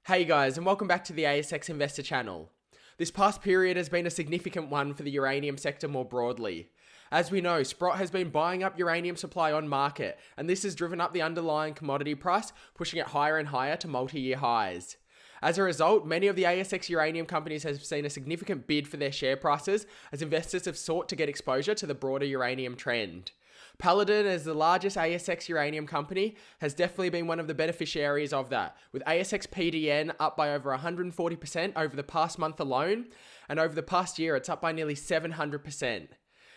Hey guys, and welcome back to the ASX Investor channel. This past period has been a significant one for the uranium sector more broadly. As we know, Sprott has been buying up uranium supply on market, and this has driven up the underlying commodity price, pushing it higher and higher to multi-year highs. As a result, many of the ASX uranium companies have seen a significant bid for their share prices as investors have sought to get exposure to the broader uranium trend. Paladin, as the largest ASX uranium company, has definitely been one of the beneficiaries of that, with ASX PDN up by over 140% over the past month alone, and over the past year it's up by nearly 700%.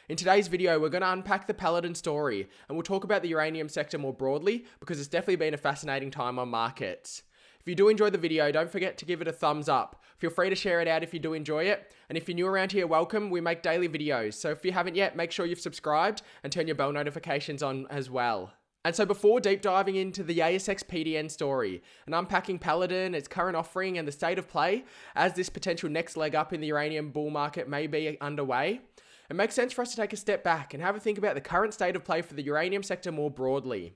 In today's video, we're going to unpack the Paladin story, and we'll talk about the uranium sector more broadly, because it's definitely been a fascinating time on markets. If you do enjoy the video, don't forget to give it a thumbs up. Feel free to share it out if you do enjoy it. And if you're new around here, welcome. We make daily videos. So if you haven't yet, make sure you've subscribed and turn your bell notifications on as well. And so before deep diving into the ASX PDN story and unpacking Paladin, its current offering and the state of play as this potential next leg up in the uranium bull market may be underway, it makes sense for us to take a step back and have a think about the current state of play for the uranium sector more broadly.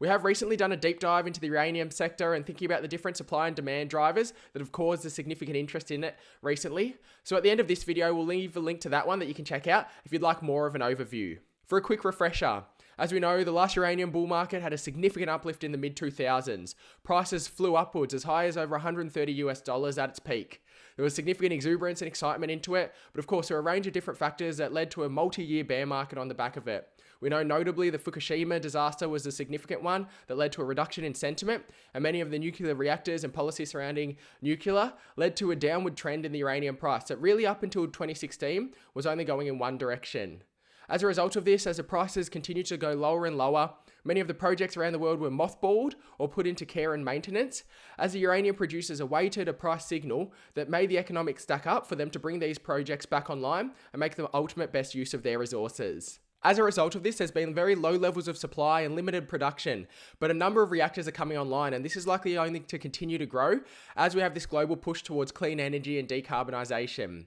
We have recently done a deep dive into the uranium sector and thinking about the different supply and demand drivers that have caused a significant interest in it recently. So at the end of this video, we'll leave a link to that one that you can check out if you'd like more of an overview. For a quick refresher, as we know, the last uranium bull market had a significant uplift in the mid-2000s. Prices flew upwards as high as over $130 at its peak. There was significant exuberance and excitement into it, but of course there were a range of different factors that led to a multi-year bear market on the back of it. We know notably the Fukushima disaster was a significant one that led to a reduction in sentiment, and many of the nuclear reactors and policy surrounding nuclear led to a downward trend in the uranium price that really up until 2016 was only going in one direction. As a result of this, as the prices continued to go lower and lower, many of the projects around the world were mothballed or put into care and maintenance, as the uranium producers awaited a price signal that made the economics stack up for them to bring these projects back online and make the ultimate best use of their resources. As a result of this, there's been very low levels of supply and limited production, but a number of reactors are coming online, and this is likely only to continue to grow as we have this global push towards clean energy and decarbonisation.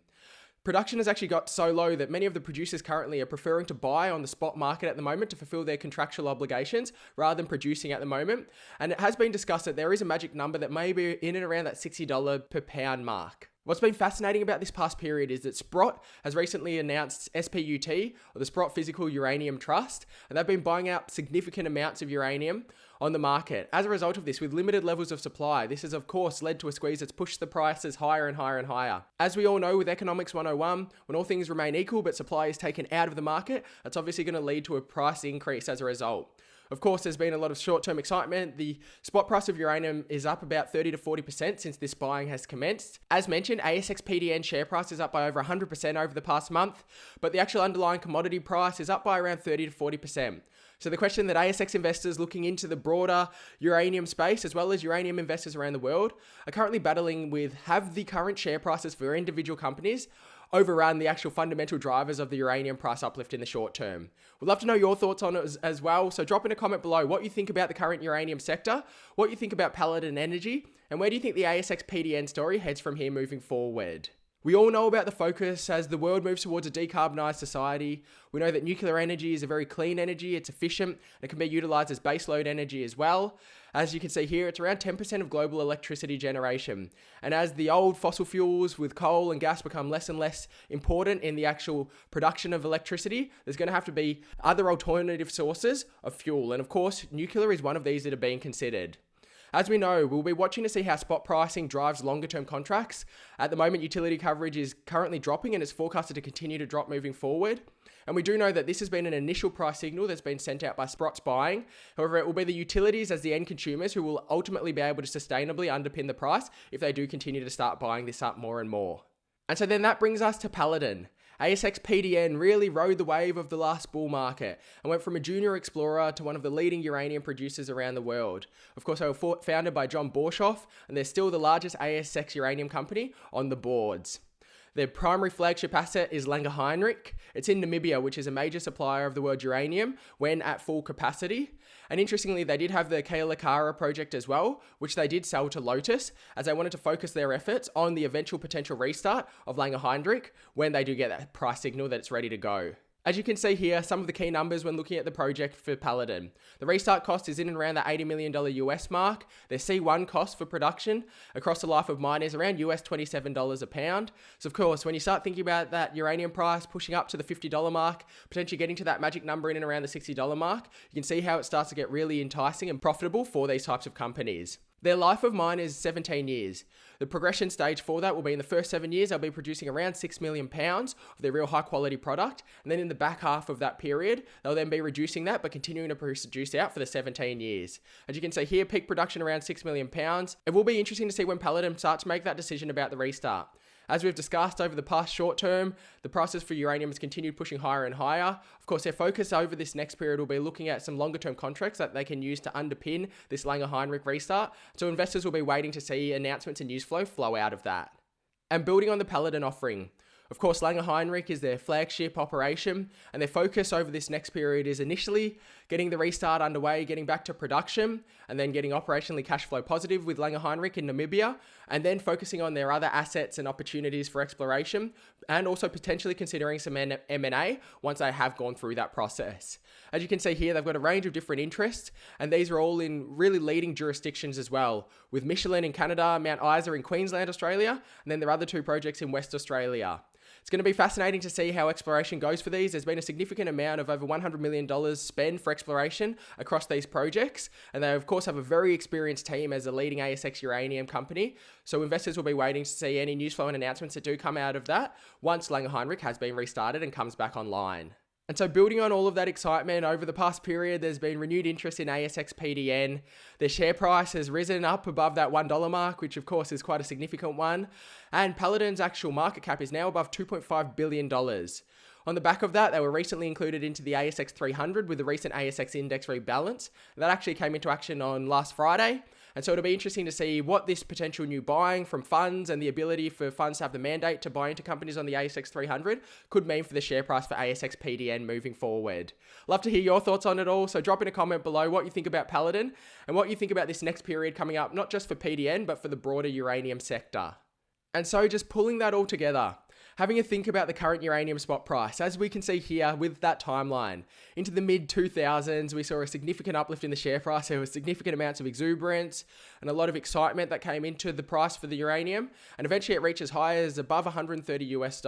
Production has actually got so low that many of the producers currently are preferring to buy on the spot market at the moment to fulfill their contractual obligations rather than producing at the moment. And it has been discussed that there is a magic number that may be in and around that $60 per pound mark. What's been fascinating about this past period is that Sprott has recently announced SPUT, or the Sprott Physical Uranium Trust, and they've been buying up significant amounts of uranium on the market. As a result of this, with limited levels of supply, this has of course led to a squeeze that's pushed the prices higher and higher and higher. As we all know with Economics 101, when all things remain equal but supply is taken out of the market, that's obviously going to lead to a price increase as a result. Of course, there's been a lot of short-term excitement. The spot price of uranium is up about 30 to 40% since this buying has commenced. As mentioned, ASX PDN share price is up by over 100% over the past month, but the actual underlying commodity price is up by around 30 to 40%. So the question that ASX investors looking into the broader uranium space, as well as uranium investors around the world, are currently battling with: have the current share prices for individual companies overrun the actual fundamental drivers of the uranium price uplift in the short term? We'd love to know your thoughts on it as well, so drop in a comment below what you think about the current uranium sector, what you think about Paladin Energy, and where do you think the ASX PDN story heads from here moving forward. We all know about the focus as the world moves towards a decarbonised society. We know that nuclear energy is a very clean energy, it's efficient, and it can be utilised as baseload energy as well. As you can see here, it's around 10% of global electricity generation. And as the old fossil fuels with coal and gas become less and less important in the actual production of electricity, there's going to have to be other alternative sources of fuel. And of course, nuclear is one of these that are being considered. As we know, we'll be watching to see how spot pricing drives longer term contracts. At the moment, utility coverage is currently dropping and is forecasted to continue to drop moving forward. And we do know that this has been an initial price signal that's been sent out by Sprott's buying. However, it will be the utilities as the end consumers who will ultimately be able to sustainably underpin the price if they do continue to start buying this up more and more. And so then that brings us to Paladin. ASX PDN really rode the wave of the last bull market and went from a junior explorer to one of the leading uranium producers around the world. Of course, they were founded by John Borshoff, and they're still the largest ASX uranium company on the boards. Their primary flagship asset is Langer Heinrich. It's in Namibia, which is a major supplier of the world's uranium when at full capacity. And interestingly, they did have the Kealakara project as well, which they did sell to Lotus, as they wanted to focus their efforts on the eventual potential restart of Langer Heinrich when they do get that price signal that it's ready to go. As you can see here, some of the key numbers when looking at the project for Paladin. The restart cost is in and around the $80 million US mark. Their C1 cost for production across the life of mine is around US $27 a pound. So of course, when you start thinking about that uranium price pushing up to the $50 mark, potentially getting to that magic number in and around the $60 mark, you can see how it starts to get really enticing and profitable for these types of companies. Their life of mine is 17 years. The progression stage for that will be in the first 7 years, they'll be producing around 6 million pounds of their real high quality product. And then in the back half of that period, they'll then be reducing that, but continuing to produce out for the 17 years. As you can see here, peak production around 6 million pounds. It will be interesting to see when Paladin starts to make that decision about the restart. As we've discussed over the past short term, the prices for uranium has continued pushing higher and higher. Of course, their focus over this next period will be looking at some longer term contracts that they can use to underpin this Langer Heinrich restart. So investors will be waiting to see announcements and news flow out of that. And building on the Paladin offering, of course, Langer Heinrich is their flagship operation, and their focus over this next period is initially getting the restart underway, getting back to production, and then getting operationally cash flow positive with Langer Heinrich in Namibia, and then focusing on their other assets and opportunities for exploration, and also potentially considering some M&A once they have gone through that process. As you can see here, they've got a range of different interests, and these are all in really leading jurisdictions as well, with Michelin in Canada, Mount Isa in Queensland, Australia, and then their other two projects in West Australia. It's going to be fascinating to see how exploration goes for these. There's been a significant amount of over $100 million spent for exploration across these projects. And they, of course, have a very experienced team as a leading ASX uranium company. So investors will be waiting to see any news flow and announcements that do come out of that once Langer Heinrich has been restarted and comes back online. And so building on all of that excitement over the past period, there's been renewed interest in ASX PDN. Their share price has risen up above that $1 mark, which of course is quite a significant one. And Paladin's actual market cap is now above $2.5 billion. On the back of that, they were recently included into the ASX 300 with the recent ASX index rebalance. That actually came into action on last Friday. And so it'll be interesting to see what this potential new buying from funds and the ability for funds to have the mandate to buy into companies on the ASX 300 could mean for the share price for ASX PDN moving forward. Love to hear your thoughts on it all, so drop in a comment below what you think about Paladin and what you think about this next period coming up, not just for PDN, but for the broader uranium sector. And so just pulling that all together, having a think about the current uranium spot price, as we can see here with that timeline. Into the mid-2000s, we saw a significant uplift in the share price. There were significant amounts of exuberance and a lot of excitement that came into the price for the uranium, and eventually it reached as high as above $130 US.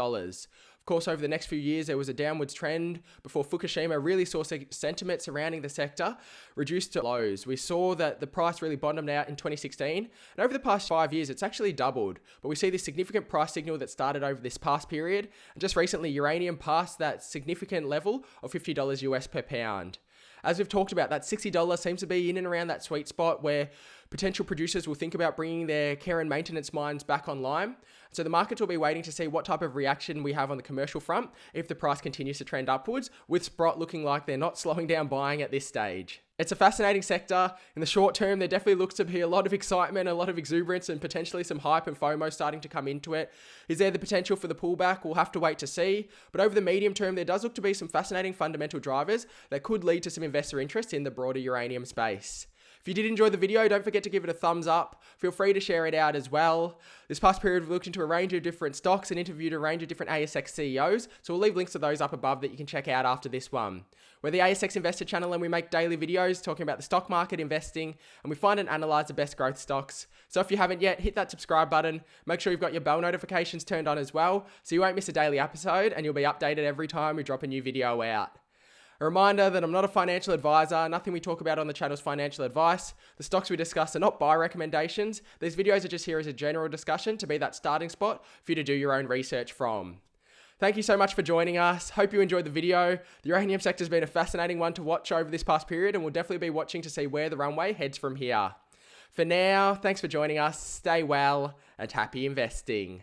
Of course, over the next few years, there was a downwards trend before Fukushima really saw sentiment surrounding the sector reduced to lows. We saw that the price really bottomed out in 2016, and over the past 5 years, it's actually doubled. But we see this significant price signal that started over this past period, and just recently, uranium passed that significant level of $50 US per pound. As we've talked about, that $60 seems to be in and around that sweet spot where potential producers will think about bringing their care and maintenance mines back online. So the markets will be waiting to see what type of reaction we have on the commercial front if the price continues to trend upwards, with Sprott looking like they're not slowing down buying at this stage. It's a fascinating sector. In the short term, there definitely looks to be a lot of excitement, a lot of exuberance, and potentially some hype and FOMO starting to come into it. Is there the potential for the pullback? We'll have to wait to see. But over the medium term, there does look to be some fascinating fundamental drivers that could lead to some investor interest in the broader uranium space. If you did enjoy the video, don't forget to give it a thumbs up. Feel free to share it out as well. This past period, we've looked into a range of different stocks and interviewed a range of different ASX CEOs. So we'll leave links to those up above that you can check out after this one. We're the ASX Investor channel and we make daily videos talking about the stock market, investing, and we find and analyze the best growth stocks. So if you haven't yet, hit that subscribe button. Make sure you've got your bell notifications turned on as well, so you won't miss a daily episode and you'll be updated every time we drop a new video out. A reminder that I'm not a financial advisor. Nothing we talk about on the channel is financial advice. The stocks we discuss are not buy recommendations. These videos are just here as a general discussion to be that starting spot for you to do your own research from. Thank you so much for joining us. Hope you enjoyed the video. The uranium sector has been a fascinating one to watch over this past period, and we'll definitely be watching to see where the runway heads from here. For now, thanks for joining us. Stay well and happy investing.